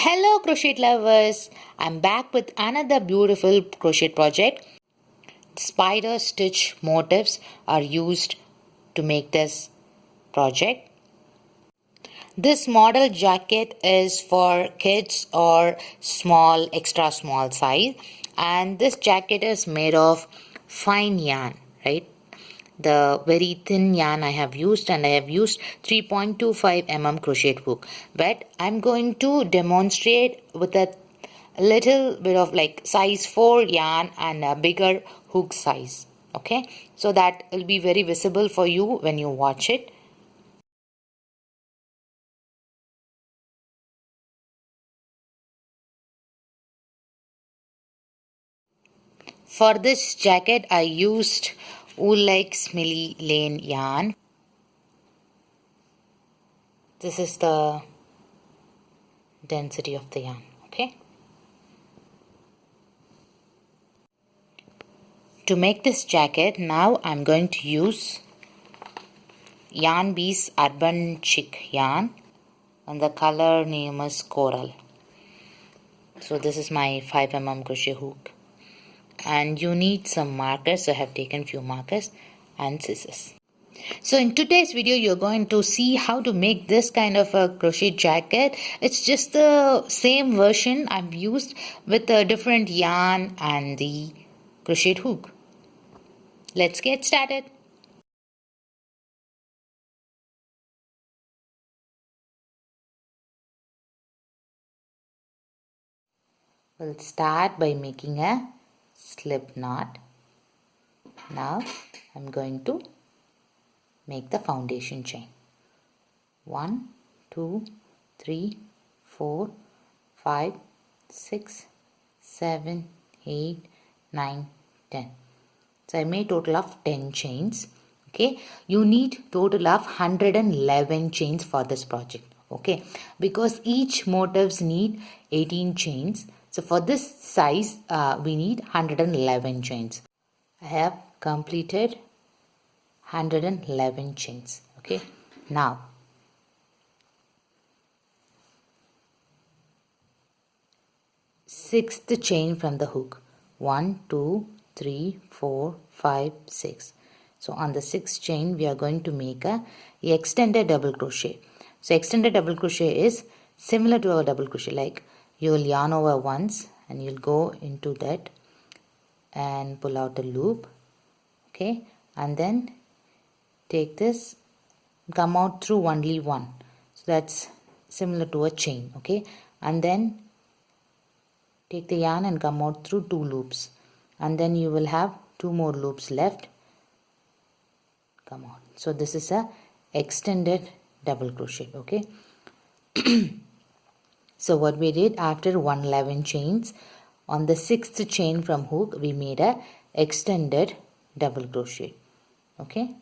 Hello crochet lovers, I'm back with another beautiful crochet project. Spider stitch motifs are used to make this project. This model jacket is for kids or extra small size, and this jacket is made of fine yarn, right? The very thin yarn I have used, and I have used 3.25 mm crochet hook, but I'm going to demonstrate with a little bit of like size 4 yarn and a bigger hook size, okay, so that will be very visible for you when you watch it. For this jacket I used woolike simile-Laine yarn. This is the density of the yarn, okay. To make this jacket, now I'm going to use Yarn Bees Urban Chic yarn, and the color name is Coral. So this is my 5 mm crochet hook, and you need some markers, so I have taken few markers and scissors. So in today's video you're going to see how to make this kind of a crochet jacket. It's just the same version I've used with a different yarn and the crochet hook. Let's get started. We'll start by making a slip knot. Now I'm going to make the foundation chain. 1, 2, 3, 4, 5, 6, 7, 8, 9, 10. So I made total of 10 chains. Okay, you need total of 111 chains for this project. Okay, because each motifs need 18 chains. So for this size, we need 111 chains. I have completed 111 chains. Okay, now sixth chain from the hook. 1, 2, 3, 4, 5, 6. So on the sixth chain we are going to make a extended double crochet. So extended double crochet is similar to our double crochet, like you will yarn over once and you'll go into that and pull out a loop, okay, and then take this, come out through only one, so that's similar to a chain, okay, and then take the yarn and come out through 2 loops, and then you will have 2 more loops left, come out. So this is a extended double crochet, okay. So what we did, after 111 chains, on the 6th chain from hook we made a extended double crochet, okay.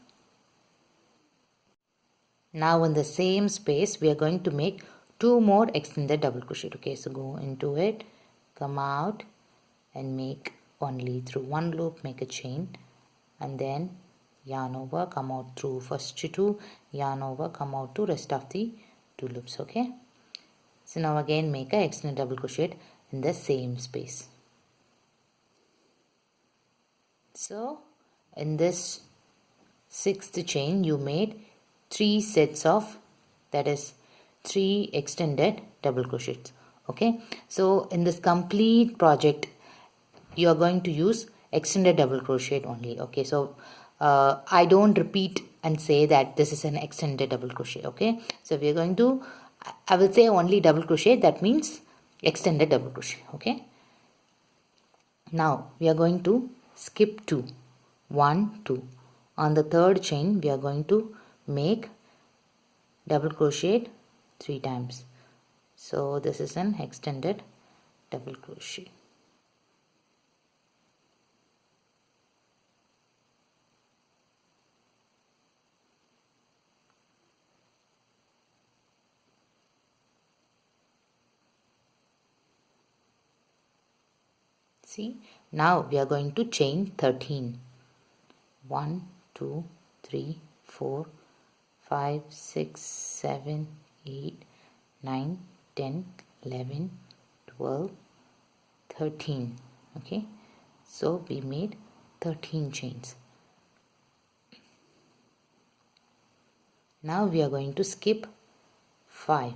Now in the same space we are going to make 2 more extended double crochet, okay. So go into it, come out and make only through 1 loop, make a chain, and then yarn over, come out through first 2, yarn over, come out to rest of the 2 loops, okay. So now again make a extended double crochet in the same space. So in this 6th chain you made 3 sets of, that is 3 extended double crochets, okay. So in this complete project you are going to use extended double crochet only, okay. So I don't repeat and say that this is an extended double crochet, okay. So we are going to, I will say only double crochet, that means extended double crochet, okay. Now we are going to skip 2, 1, 2. On the 3rd chain we are going to make double crochet 3 times. So this is an extended double crochet. See, now we are going to chain 13. 1, 2, 3, 4, 5, 6, 7, 8, 9, 10, 11, 12, 13. Okay, so we made 13 chains. Now we are going to skip 5.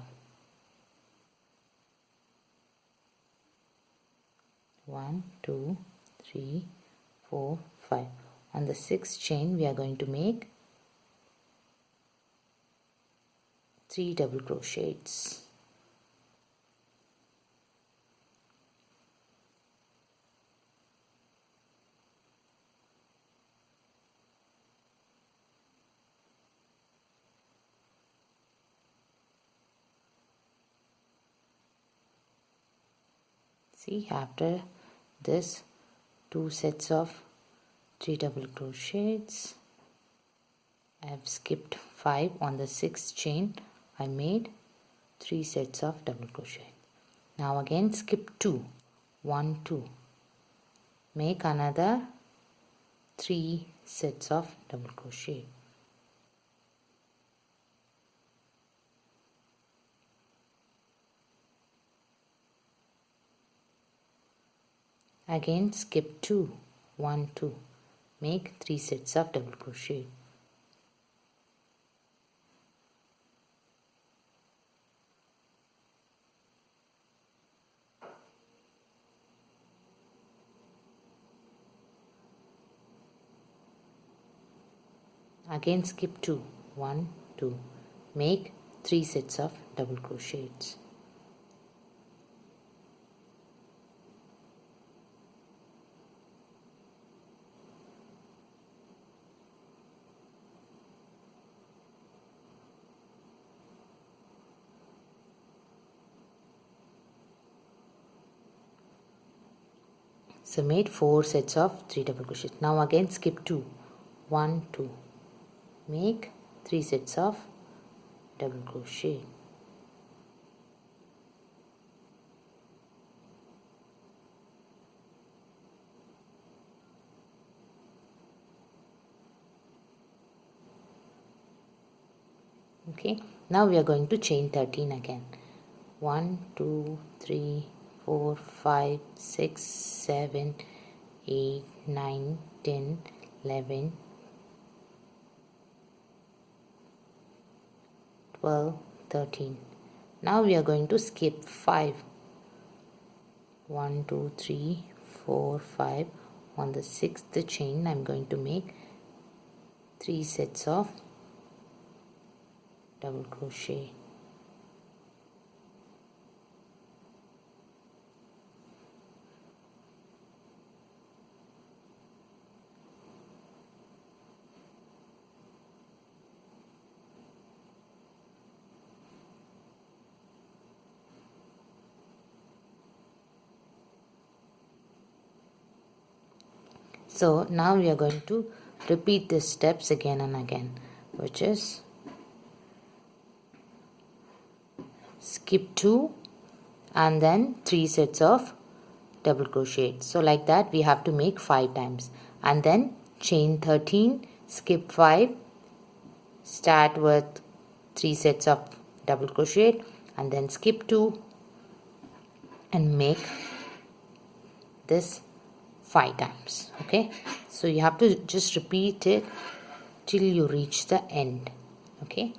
1, 2, 3, 4, 5. On the 6th chain we are going to make 3 double crochets. See, after this 2 sets of 3 double crochets, I have skipped 5. On the 6th chain I made 3 sets of double crochet. Now again skip 2, 1, 2, make another 3 sets of double crochet. Again skip 2, 1, 2, make 3 sets of double crochet. Again skip 2, 1, 2, make 3 sets of double crochets. So made 4 sets of 3 double crochets. Now again skip 2, 1, 2, make 3 sets of double crochet. Okay, now we are going to chain 13 again. 1, 2, 3, 4, 5, 6, 7, 8, 9, 10, 11, 12, 13. Now we are going to skip 5. 1, 2, 3, 4, 5. On the 6th chain I am going to make 3 sets of double crochet. So now we are going to repeat these steps again and again, which is skip 2 and then 3 sets of double crochet. So like that we have to make 5 times, and then chain 13, skip 5, start with 3 sets of double crochet, and then skip 2 and make this 5 times. Okay, so you have to just repeat it till you reach the end. Okay,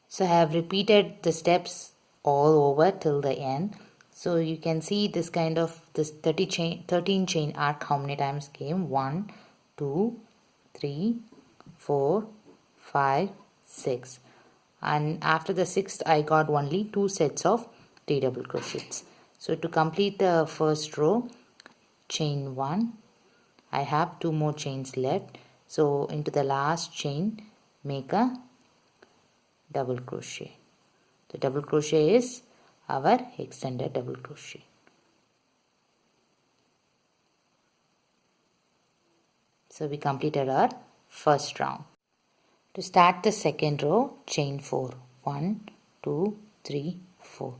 so I have repeated the steps all over till the end. So you can see this kind of this 13 chain arc how many times came. 1, 2, 3, 4, 5, 6, and after the 6th I got only 2 sets of 3 double crochets. So to complete the first row, chain 1, I have 2 more chains left. So into the last chain make a double crochet. The double crochet is our extended double crochet. So we completed our first round. To start the second row, chain 4, 1, 2, 3, 4,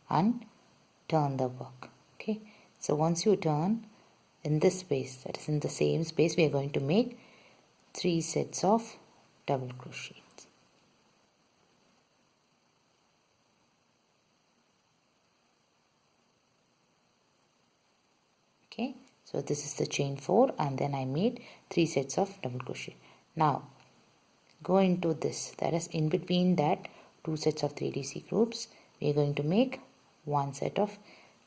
and turn the work. Okay, so once you turn in this space, that is in the same space, we are going to make 3 sets of double crochets. Okay, so this is the chain 4 and then I made 3 sets of double crochet. Now go into this, that is in between that 2 sets of 3DC groups we are going to make 1 set of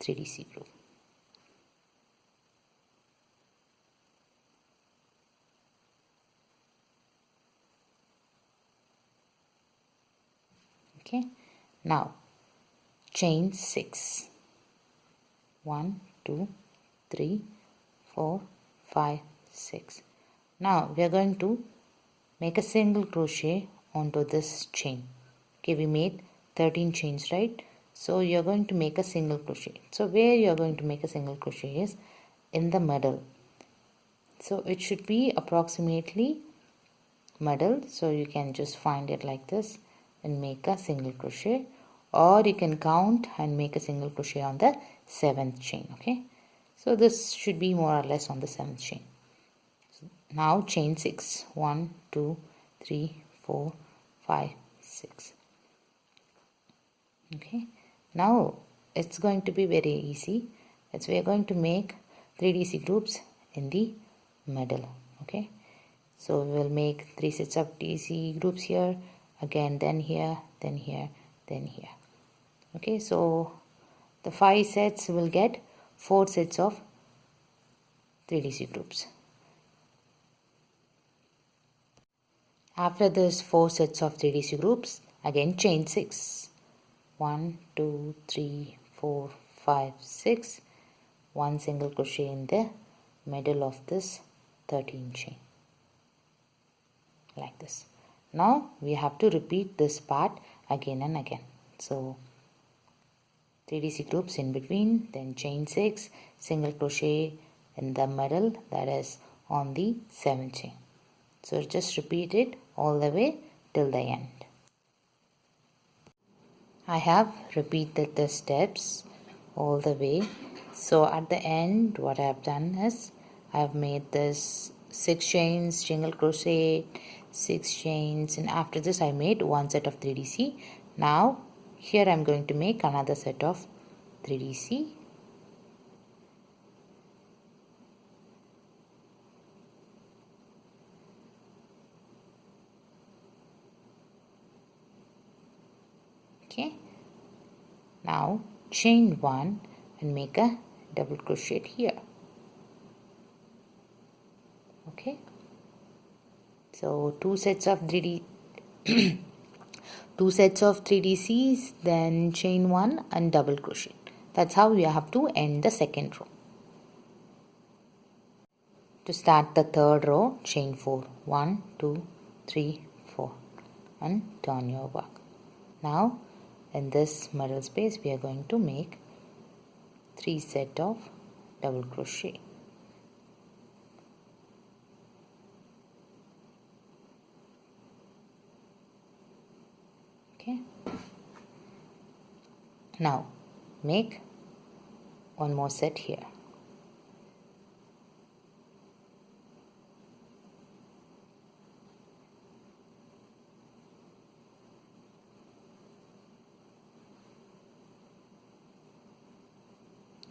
3DC group. Okay, now chain 6, 1 2 3 4 5 6. Now we are going to make a single crochet onto this chain. Okay, we made 13 chains, right? So you are going to make a single crochet. So where you are going to make a single crochet is in the middle. So it should be approximately middle, so you can just find it like this and make a single crochet, or you can count and make a single crochet on the 7th chain. Okay, so this should be more or less on the 7th chain. So now chain 6, 1 2 3 4 5 6. Okay, now it's going to be very easy. It's we are going to make 3DC groups in the middle. Okay, so we will make 3 sets of DC groups here, again then here, then here, then here. Okay, so the 5 sets will get 4 sets of 3DC groups. After this 4 sets of 3DC groups, again chain 6, 1 2 3 4 5 6, 1 single crochet in the middle of this 13 chain, like this. Now we have to repeat this part again and again. So 3DC groups in between, then chain 6, single crochet in the middle, that is on the 7th chain. So just repeat it all the way till the end. I have repeated the steps all the way. So at the end what I have done is I have made this 6 chains, single crochet, 6 chains, and after this I made 1 set of 3DC. Now here I am going to make another set of 3DC. Okay, now chain 1 and make a double crochet here. Okay, so 2 sets of 3D 2 sets of 3DCs, then chain 1 and double crochet. That's how you have to end the second row. To start the third row, chain 4, 1 2 3 4, and turn your work. Now in this middle space we are going to make 3 sets of double crochet. Okay, now make 1 more set here.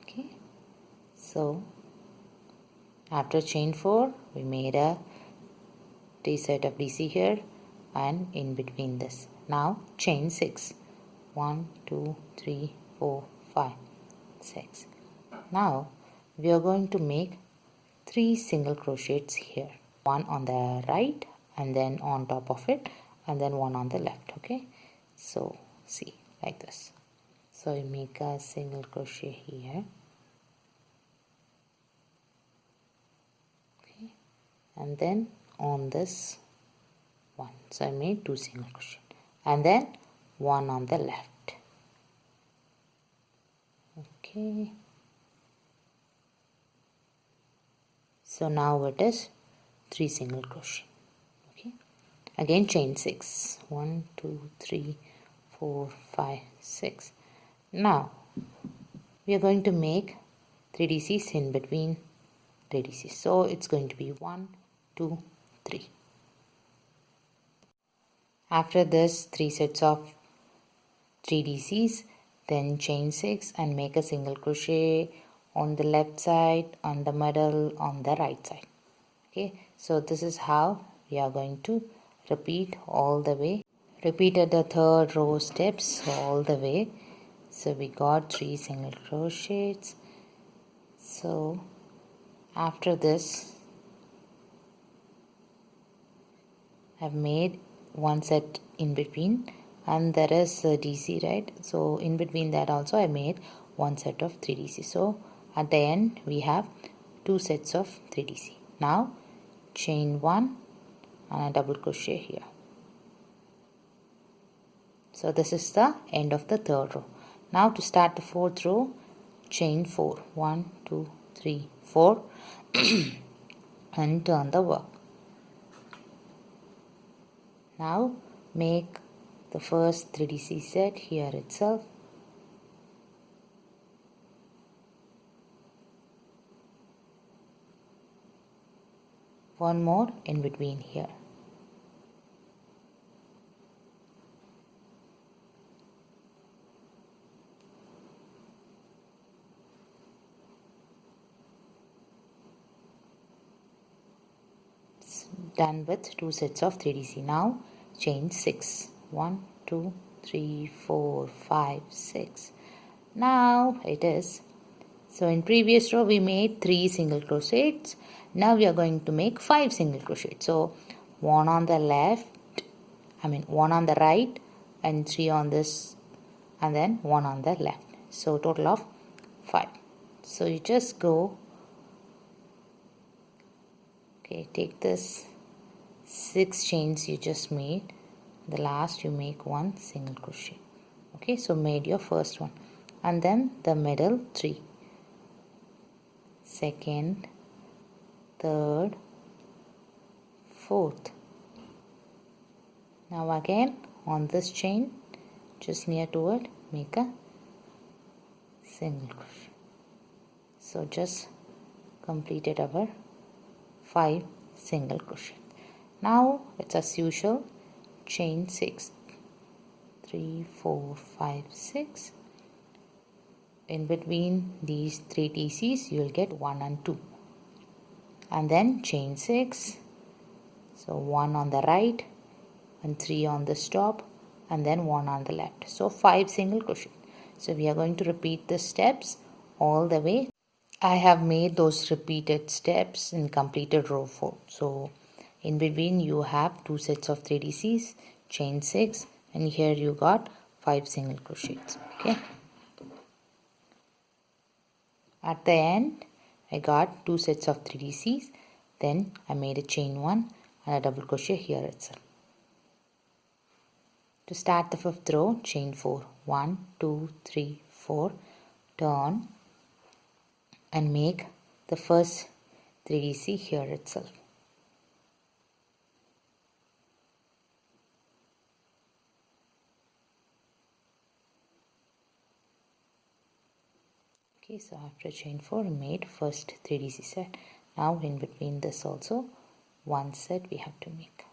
Okay, so after chain 4 we made a 3 set of DC here and in between this. Now chain 6, 1 2 3 4 5 6. Now we are going to make 3 single crochets here, one on the right and then on top of it, and then one on the left. Okay, so see, like this. So you make a single crochet here. Okay, and then on this one, so I made 2 single crochet and then one on the left. Okay, so now it is 3 single crochet. Okay, again chain 6, 1 2 3 4 5 6. Now we are going to make 3DCs in between 3DCs, so it's going to be 1 2 3. After this 3 sets of 3DCs, then chain 6 and make a single crochet on the left side, on the middle, on the right side. Okay, so this is how we are going to repeat all the way. Repeated the third row steps all the way. So we got 3 single crochets. So after this, I've made one set in between, and there is a DC, right? So in between that also I made one set of 3DC. So at the end we have 2 sets of 3DC. Now chain 1 and a double crochet here. So this is the end of the third row. Now to start the fourth row, chain 4. 1, 2, 3, 4 and turn the work. Now make the first 3DC set here itself. One more in between here. Done with 2 sets of 3DC. Now chain 6. 1, 2, 3, 4, 5, 6. Now it is. So in previous row we made 3 single crochets. Now we are going to make 5 single crochets. So one on the left, one on the right, and 3 on this, and then one on the left. So total of 5. So you just go, okay, take this 6 chains you just made, the last you make 1 single crochet. Okay, so made your first one, and then the middle 3, second, third, fourth. Now again on this chain, just near to it, make a single crochet. So just completed our 5 single crochet. Now it's as usual, chain 6. 3, 4, 5, 6. In between these 3 TCs you will get 1 and 2, and then chain 6. So 1 on the right and 3 on the top, and then 1 on the left. So 5 single crochet. So we are going to repeat the steps all the way. I have made those repeated steps in completed row 4. So in between you have 2 sets of 3DCs, chain 6, and here you got 5 single crochets. Okay, at the end I got 2 sets of 3DCs, then I made a chain 1 and a double crochet here itself. To start the 5th row, chain 4. 1, 2, 3, 4, turn and make the first 3DC here itself. Okay, so after chain 4 we made first 3DC set. Now in between this also one set we have to make.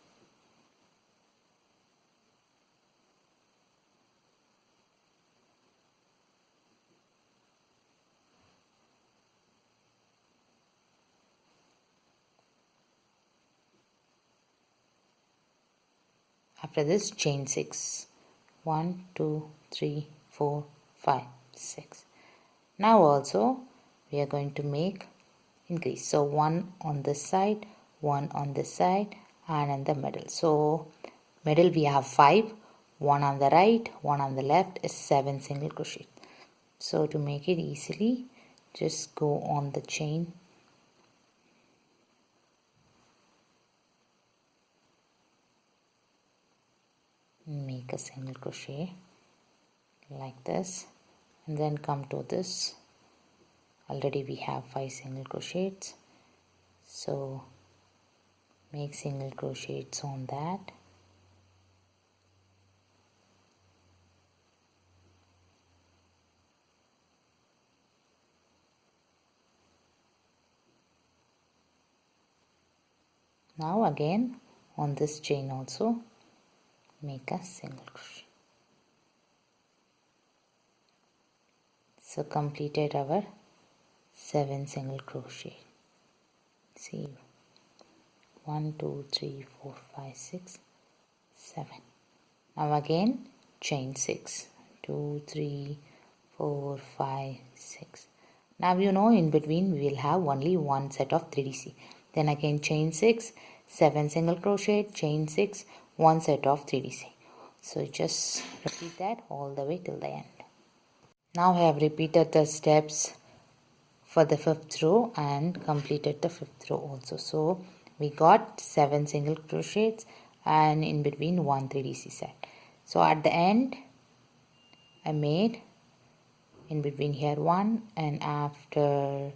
After this, chain 6. 1, 2, 3, 4, 5, 6. Now also we are going to make increase. So 1 on this side, 1 on this side, and in the middle. So middle we have 5, 1 on the right, 1 on the left is 7 single crochet. So to make it easily, just go on the chain. Make a single crochet like this, and then come to this. Already we have 5 single crochets, so make single crochets on that. Now again on this chain also make a single crochet. So completed our 7 single crochet. See, 1 2 3 4 5 6 7. Now again chain 6, 2 3 4 5 6. Now you know in between we will have only one set of 3DC. Then again chain 6, 7 single crochet, chain 6, one set of 3DC. So just repeat that all the way till the end. Now I have repeated the steps for the 5th row and completed the 5th row also. So we got 7 single crochets and in between one 3DC set. So at the end I made in between here one, and after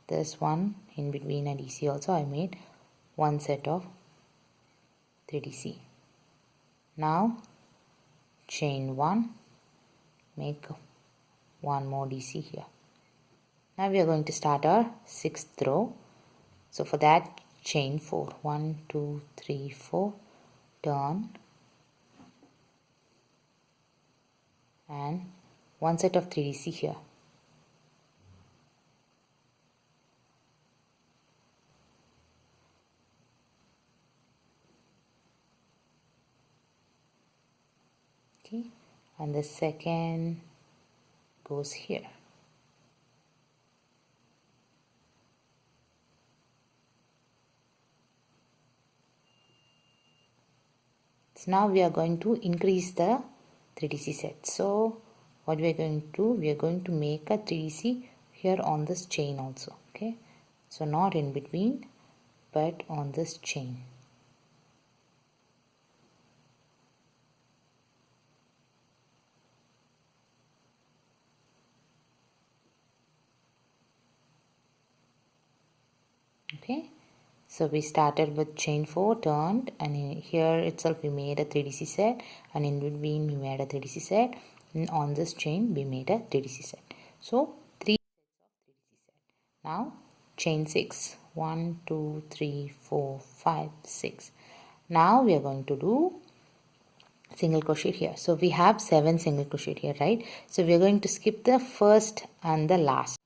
this one in between a DC also I made one set of 3DC. Now chain 1, make one more DC here. Now we are going to start our 6th row. So for that chain 4, 1 2 3 4, turn and one set of 3DC here. Okay, and the second goes here. So now we are going to increase the 3DC set. So what we are going to do, we are going to make a 3DC here on this chain also. Okay, so not in between but on this chain. Okay, so we started with chain 4, turned, and here itself we made a 3DC set, and in between we made a 3DC set, and on this chain we made a 3DC set. So 3 sets of 3DC set. Now chain 6, 1 2 3 4 5 6. Now we are going to do single crochet here. So we have 7 single crochet here, right? So we are going to skip the first and the last.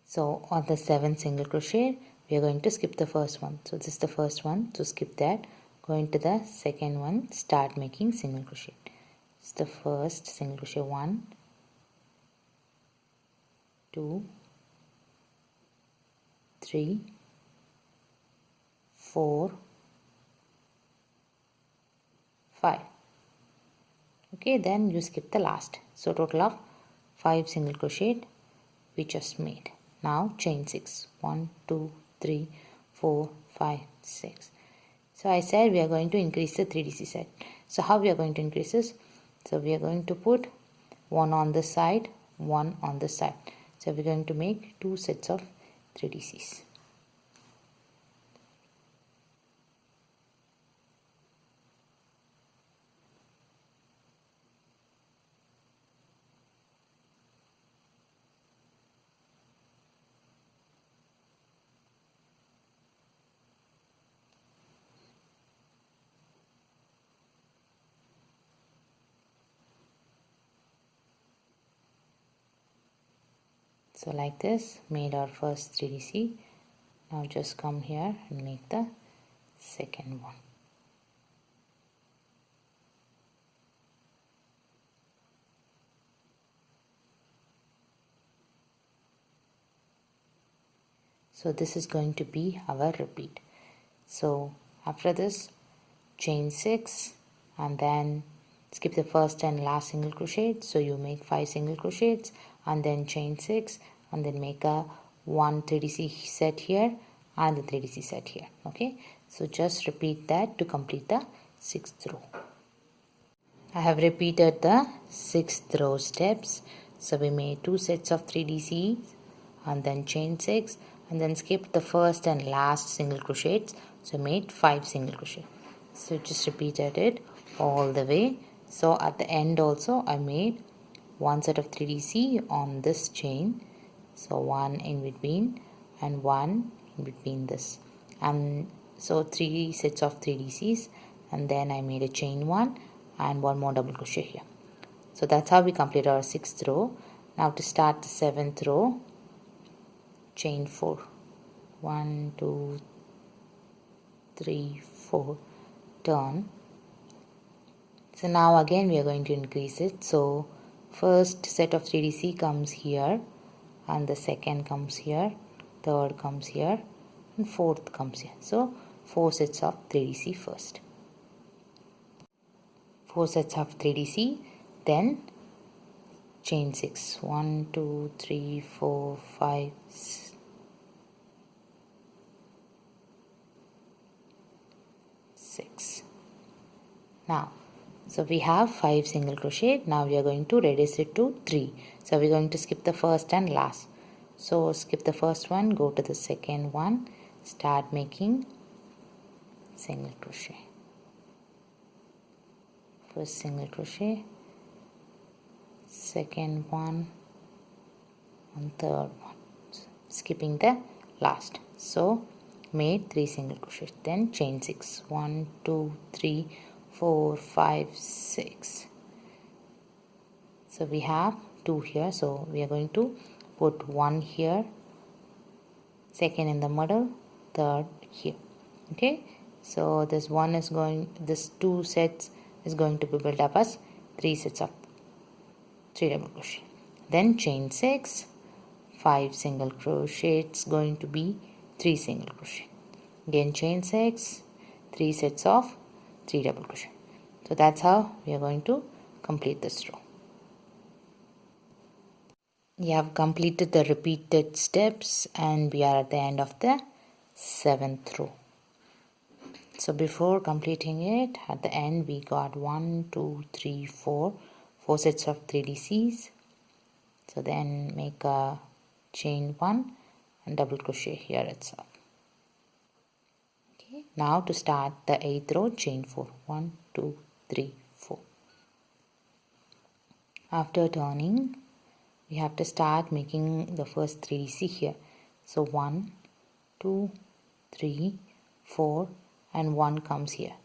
So on the 7 single crochet we are going to skip the first one. So this is the first one, so skip that. Go into the second one, start making single crochet. It's the first single crochet, 1 2 3 4 5. Okay, then you skip the last. So total of 5 single crochet we just made. Now chain 6, 1 2 3 4 5 6. So I said we are going to increase the 3DC set. So how we are going to increase this? So we are going to put one on this side, one on this side. So we are going to make 2 sets of 3DCs. So like this, made our first 3DC. Now just come here and make the second one. So this is going to be our repeat. So after this, chain 6 and then skip the first and last single crochet. So you make 5 single crochets and then chain 6 and then make a 1 3DC set here and the 3DC set here. Okay, so just repeat that to complete the 6th row. I have repeated the 6th row steps. So we made 2 sets of 3DC and then chain 6 and then skipped the first and last single crochets. So made 5 single crochet. So just repeated it all the way. So at the end also I made 1 set of 3DC on this chain. So 1 in between and 1 in between this. And so 3 sets of 3DCs, and then I made a chain 1 and 1 more double crochet here. So that's how we complete our 6th row. Now to start the 7th row, chain 4. 1, 2, 3, 4, turn. So now again we are going to increase it. So first set of 3DC comes here, and the second comes here, third comes here, and fourth comes here. So 4 sets of 3DC first. 4 sets of 3DC, then chain 6. 1, 2, 3, 4, 5, 6. Now, so we have 5 single crochet. Now we are going to reduce it to 3. So we are going to skip the first and last. So skip the first one, go to the second one, start making single crochet. First single crochet, second one, and third one, skipping the last. So made 3 single crochet, then chain 6. 1, 2, 3, 4, 5, 6. So we have 2 here, so we are going to put 1 here, second in the middle, third here. Okay, so this 2 sets is going to be built up as 3 sets of 3 double crochet. Then chain 6, 5 single crochet, it's going to be 3 single crochet. Again chain 6, 3 sets of 3 double crochet. So that's how we are going to complete this row. We have completed the repeated steps and we are at the end of the 7th row. So before completing it, at the end we got 1, 2, 3, 4 sets of 3DCs. So then make a chain 1 and double crochet here itself. Okay, now to start the 8th row, chain 4. 1, 2, 3, 4. After turning, we have to start making the first 3DC here. So 1, 2, 3, 4 and 1 comes here.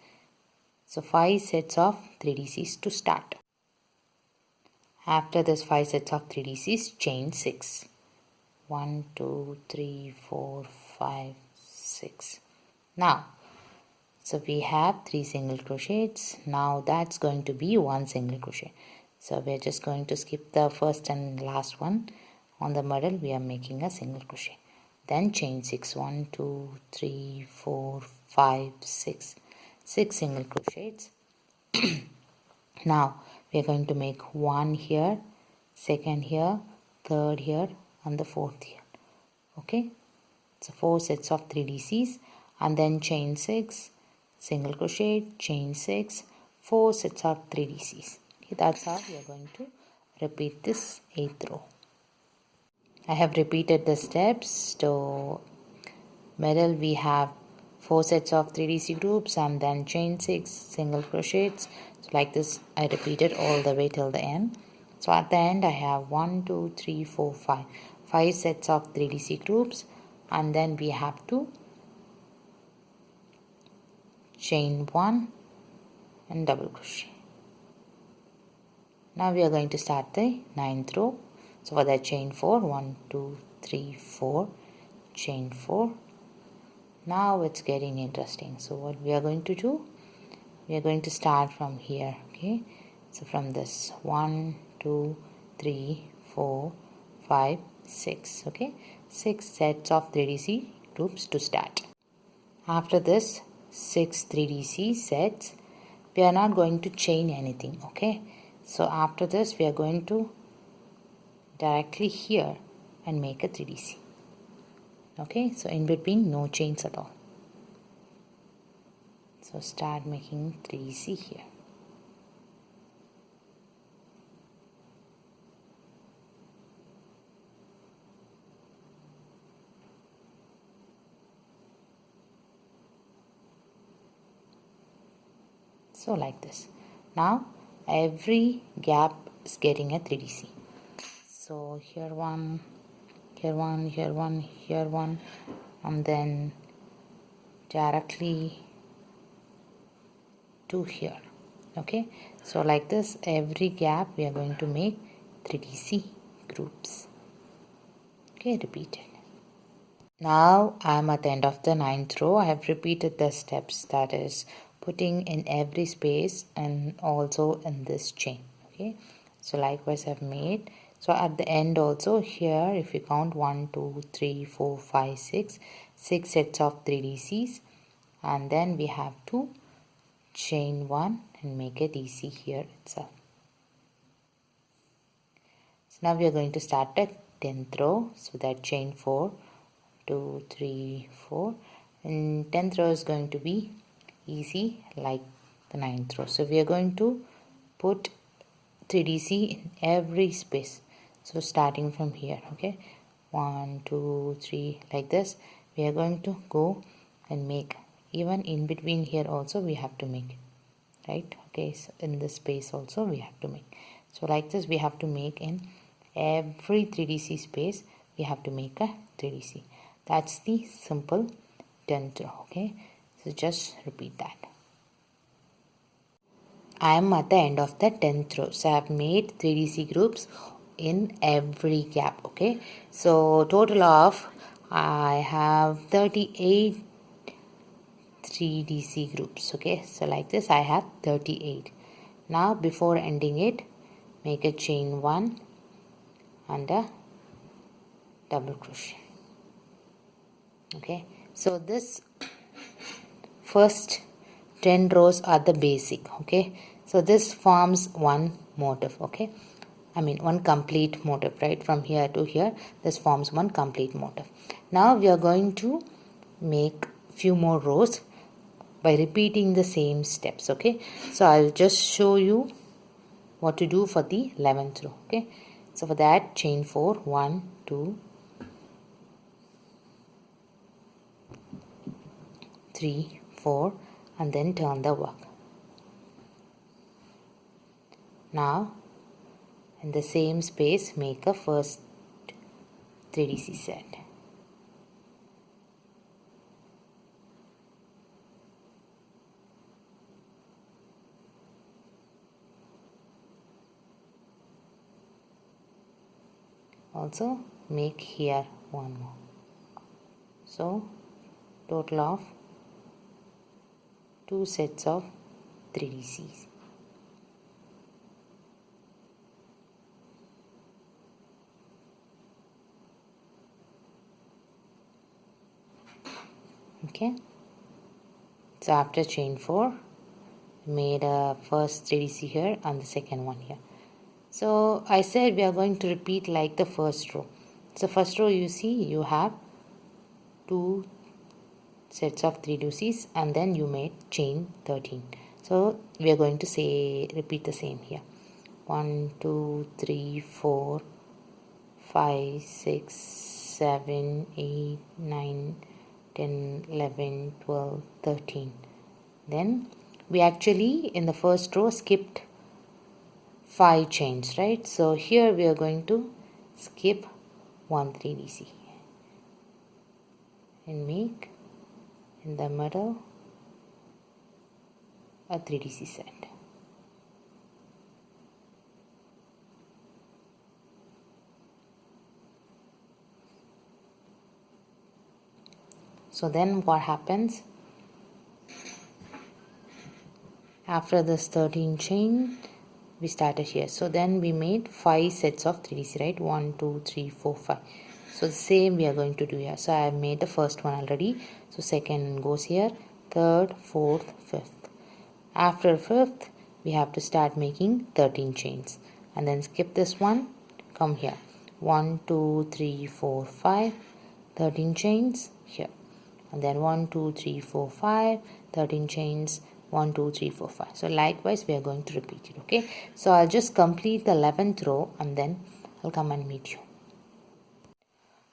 So 5 sets of 3DCs to start. After this 5 sets of 3DCs, chain 6. 1, 2, 3, 4, 5, 6. Now, so we have 3 single crochets. Now that's going to be 1 single crochet. So we are just going to skip the first and last one. On the middle we are making a single crochet. Then chain 6. 1, 2, 3, 4, 5, 6. 6 single crochets. Now we are going to make 1 here, second here, third here, and the fourth here. Okay, so 4 sets of 3DCs, and then chain 6, single crochet, chain 6, 4 sets of 3DCs. Okay, that's how we are going to repeat this 8th row. I have repeated the steps. So middle we have 4 sets of 3DC groups and then chain 6 single crochets. So like this I repeated all the way till the end. So at the end I have 1, 2, 3, 4, 5 sets of 3DC groups, and then we have to chain 1 and double crochet. Now we are going to start the 9th row. So for that, chain 4, 1, 2, 3, 4, chain 4. Now it's getting interesting. So what we are going to do, we are going to start from here. Okay, so from this 1, 2, 3, 4, 5, 6. Okay, 6 sets of 3DC groups to start. After this 6 3DC sets, we are not going to chain anything. Okay, so after this we are going to directly here and make a 3DC. Okay, so in between no chains at all. So start making 3DC here. So like this. Now every gap is getting a 3DC. So here one, here one, here one, here one, and then directly to here. Okay, so like this every gap we are going to make 3DC groups. Okay, repeat it. Now I am at the end of the 9th row. I have repeated the steps, that is putting in every space and also in this chain. Okay, so likewise I have made. So at the end also here, if you count 1 2 3 4 5 6 sets of 3DCs, and then we have to chain 1 and make a DC here itself. So now we are going to start at 10th row. So that chain 4 2 3 4, and 10th row is going to be easy like the 9th row. So we are going to put 3DC in every space. So starting from here, okay, 1 2 3 like this, we are going to go and make. Even in between here also we have to make, right? Okay, so in this space also we have to make. So like this we have to make in every 3DC space, we have to make a 3DC. That's the simple 10th row. Okay, so just repeat that. I am at the end of the 10th row. So I have made 3DC groups in every gap. Okay, so total of I have 38 3DC groups. Okay, so like this I have 38. Now before ending it, make a chain 1 and a double crochet. Okay, so this first 10 rows are the basic. Okay, so this forms one motif. Okay, I mean one complete motif, right? From here to here, this forms one complete motif. Now we are going to make few more rows by repeating the same steps. Okay, so I'll just show you what to do for the 11th row. Okay, so for that, chain 4 1 2 3 4, and then turn the work. Now in the same space, make a first 3DC set. Also make here one more. So total of 2 sets of 3DCs. Okay, so after chain 4, made a first 3DC here and the second one here. So I said we are going to repeat like the first row. So first row, you see you have 2 sets of 3DCs and then you made chain 13. So we are going to say repeat the same here. 1 2 3 4 5 6 7 8 9 10 11 12 13. Then we actually in the first row skipped 5 chains, right? So here we are going to skip 1 3DC and make in the middle a 3DC set. So then what happens after this 13 chain, we started here. So then we made 5 sets of 3DC, right? 1 2 3 4 5. So the same we are going to do here. So I have made the first one already. So second goes here, third, fourth, fifth. After fifth, we have to start making 13 chains and then skip this one, come here. 1 2 3 4 5, 13 chains here, and then 1 2 3 4 5, 13 chains, 1 2 3 4 5. So likewise we are going to repeat it. Okay, so I'll just complete the 11th row and then I'll come and meet you.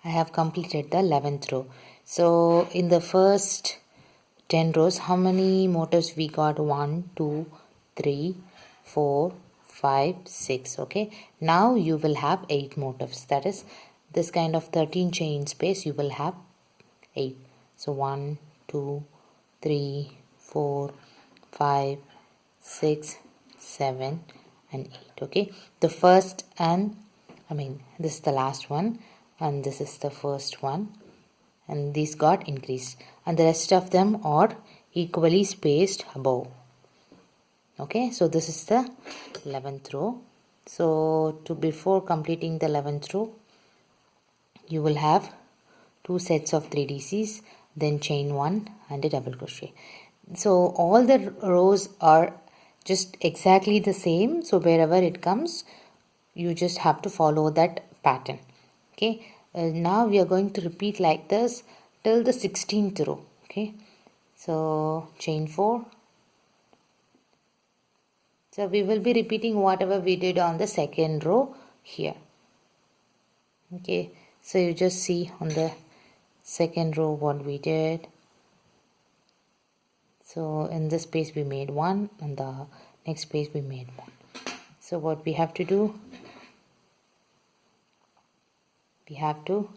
I have completed the 11th row. So in the first 10 rows, how many motifs we got? 1 2 3 4 5 6. Okay, now you will have 8 motifs. That is this kind of 13 chain space, you will have 8. So 1 2 3 4 5 6 7 and 8. Okay, the first and this is the last one and this is the first one, and these got increased, and the rest of them are equally spaced above. Okay, so this is the 11th row. So before completing the 11th row, you will have 2 sets of 3DCs, then chain 1 and a double crochet. So all the rows are just exactly the same, so wherever it comes you just have to follow that pattern. Okay, now we are going to repeat like this till the 16th row. Okay, so chain 4. So we will be repeating whatever we did on the second row here. Okay, so you just see on the second row what we did. So in this space we made 1, and the next space we made 1. So what we have to do, we have to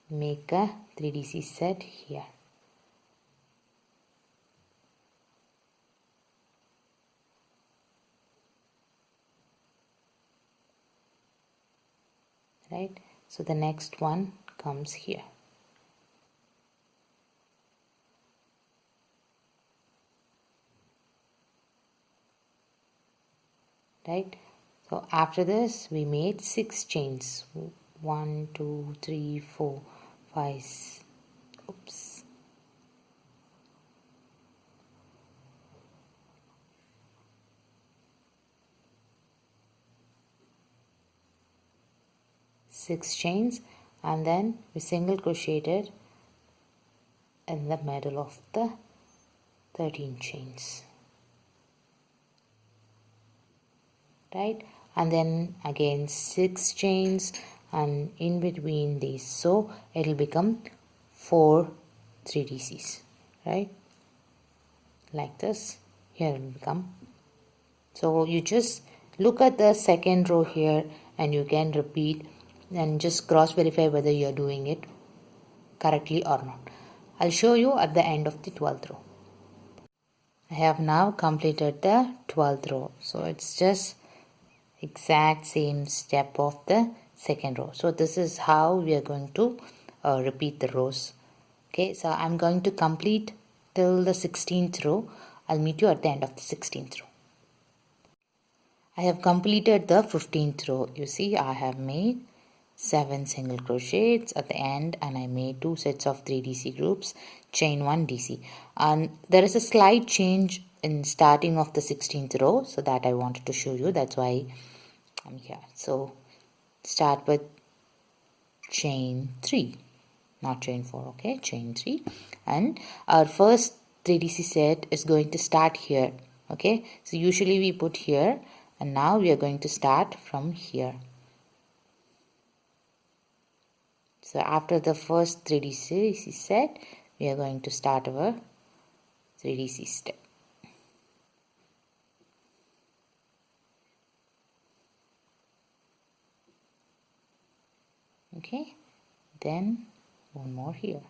make a 3DC set here. Right, so the next one comes here. Right, so after this we made 6 chains. 1 2 3 4 5 oops 6 chains, and then we single crocheted in the middle of the 13 chains. Right, and then again 6 chains and in between these, so it will become 4 3DCs, right, like this. Here it will become. So you just look at the second row here and you can repeat and just cross verify whether you are doing it correctly or not. I'll show you at the end of the 12th row. I have now completed the 12th row, so it's just exact same step of the second row. So this is how we are going to repeat the rows. Okay, so I'm going to complete till the 16th row. I'll meet you at the end of the 16th row. I have completed the 15th row. You see, I have made 7 single crochets at the end, and I made 2 sets of 3 DC groups, chain 1 DC, and there is a slight change in starting of the 16th row, so that I wanted to show you. That's why I'm here. So start with chain 3, not chain 4. Okay, chain 3, and our first 3DC set is going to start here. Okay, so usually we put here, and now we are going to start from here. So after the first 3DC set, we are going to start our 3DC step. Okay, then one more here.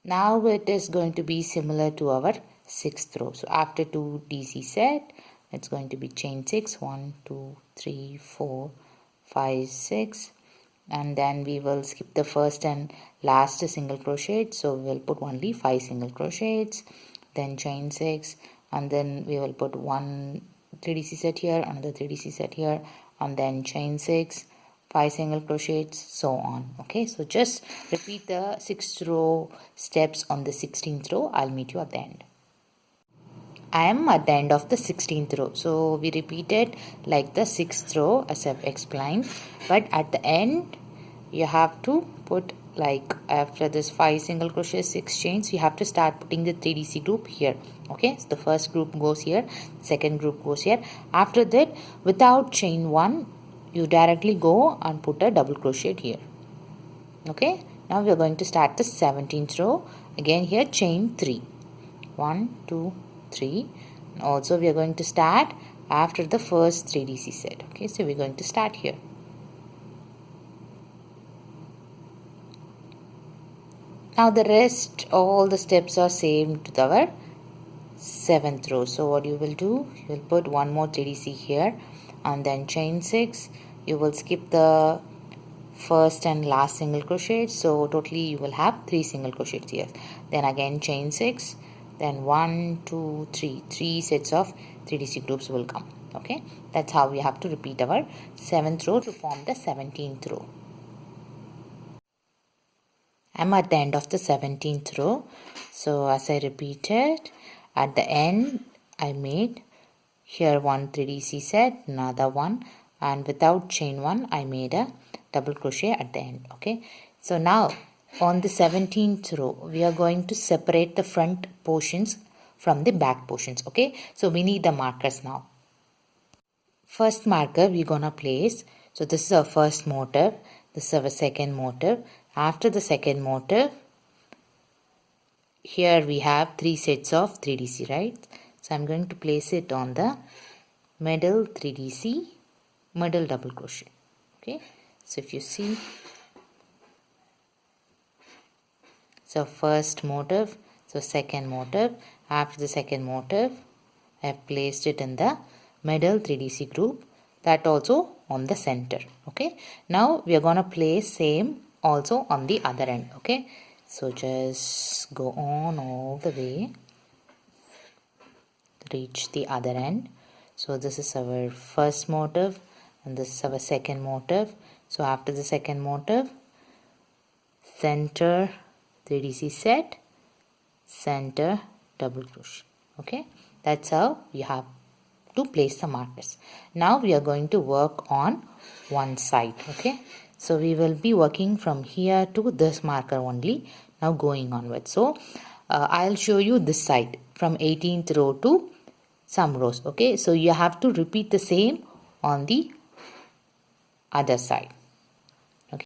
Now it is going to be similar to our 6th row. So after 2 DC set, it's going to be chain 6, 1 2 3 4 5 6, and then we will skip the first and last single crochet, so we will put only 5 single crochets, then chain 6, and then we will put 1 3DC set here, another 3DC set here, and then chain 6, 5 single crochets, so on. Okay, so just repeat the 6th row steps on the 16th row. I'll meet you at the end. I am at the end of the 16th row, so we repeated like the 6th row as I've explained, but at the end you have to put, like, after this 5 single crochet 6 chains, you have to start putting the 3DC group here. Okay, so the first group goes here, second group goes here. After that, without chain 1, you directly go and put a double crochet here. Okay, now we are going to start the 17th row. Again here chain 3, 1 2 3. Also we are going to start after the first 3DC set. Okay, so we're going to start here. Now the rest, all the steps are same to our 7th row. So what you will do, you will put one more 3DC here and then chain 6. You will skip the first and last single crochet, so totally you will have 3 single crochets here. Then again chain 6, then 1 2 3 3 sets of 3DC groups will come. Okay, that's how we have to repeat our 7th row to form the 17th row. I'm at the end of the 17th row. So as I repeated, at the end I made here one 3DC set, another one, and without chain 1 I made a double crochet at the end. Okay, so now on the 17th row we are going to separate the front portions from the back portions. Okay, so we need the markers now. First marker we're gonna place, so this is our first motif, this is our second motif. After the second motif, here we have 3 sets of 3DC, right? So I'm going to place it on the middle 3DC, middle double crochet. Okay, so if you see, so first motif, so second motif. After the second motif, I have placed it in the middle 3DC group, that also on the center. Okay, now we are gonna place same also on the other end. Okay, so just go on all the way, reach the other end. So this is our first motif and this is our second motif. So after the second motif, center 3DC set, center double crochet. Okay, that's how we have to place the markers. Now we are going to work on one side. Okay, so we will be working from here to this marker only, now going onwards. So I'll show you this side from 18th row to some rows. Okay, so you have to repeat the same on the other side.